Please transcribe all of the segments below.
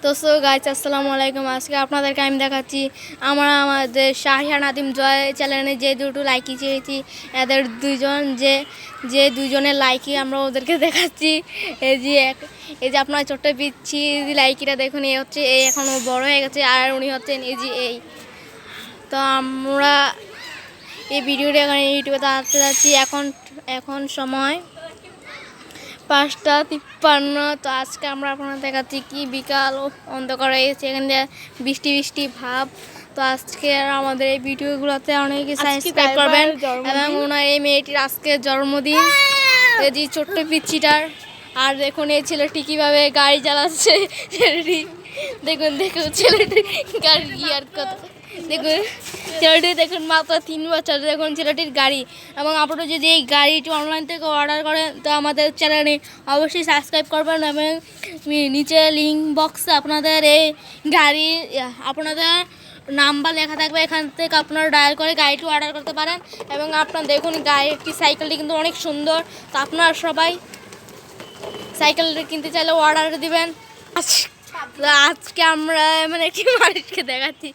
তো so guys আসসালামু আলাইকুম। আজকে আপনাদেরকে আমি দেখাচ্ছি আমরা আমাদের শাহিয়া নাদিম জয় চ্যানেলে যে দুটো লাইকি চেয়েছি এদের দুইজন যে দুইজনের লাইকি আমরা ওদেরকে দেখাচ্ছি। এই যে আপনার ছোট্ট পিচ্ছি লাইকিটা দেখুন, এই হচ্ছে এই এখনও বড় হয়ে গেছে, আর উনি হচ্ছেন এই। তো আমরা এই ভিডিওটা এখন ইউটিউবে আসতে যাচ্ছি। এখন সময় 5:53। তো আজকে আমরা আপনাদের দেখাচ্ছি কি বিকাল অন্ধকার হয়ে গেছে, এখান দিয়ে বৃষ্টি ভাব। তো আজকে আমাদের এই ভিডিওগুলোতে অনেকে সাবস্ক্রাইব করবেন এবং ওনার এই মেয়েটির আজকে জন্মদিন, এই যে ছোট্ট পিচ্ছিটার। আর দেখুন এই ছেলেটি কীভাবে গাড়ি চালাচ্ছে, ছেলেটি দেখুন ছেলেটি গাড়ি গিয়ার কত দেখুন, ছেলেটি দেখুন মাত্র 3 বছর। দেখুন ছেলেটির গাড়ি। এবং আপনারা যদি এই গাড়িটি অনলাইন থেকে অর্ডার করেন তো আমাদের চ্যানেলে অবশ্যই সাবস্ক্রাইব করবেন এবং নিচে লিঙ্ক বক্সে আপনাদের এই গাড়ির আপনাদের নাম্বার লেখা থাকবে, এখান থেকে আপনারা ডায়াল করে গাড়িটি অর্ডার করতে পারেন। এবং আপনারা দেখুন গাড়িটি সাইকেলটি কিন্তু অনেক সুন্দর। তো আপনারা সবাই সাইকেলটি কিনতে চাইলে অর্ডার দিবেন। আজকে আমরা একটি মানুষকে দেখাচ্ছি,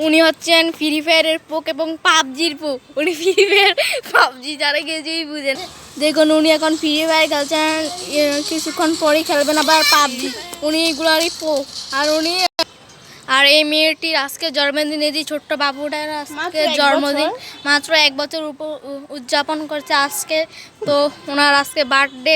উনি হচ্ছেন ফ্রি ফায়ারের পোক এবং পাবজির পোক। উনি ফ্রি ফায়ার পাবজি যারা কিছুই বুঝেন। দেখুন উনি এখন ফ্রি ফায়ার খেলছেন, কিছুক্ষণ পরেই খেলবেন আবার পাবজি। উনি এগুলারই পোক। আর এই মেয়েটির আজকে জন্মদিন, এই যে ছোট্ট বাবুটার আজকে জন্মদিন, মাত্র 1 বছর উদযাপন করছে আজকে। তো ওনার আজকে বার্থডে।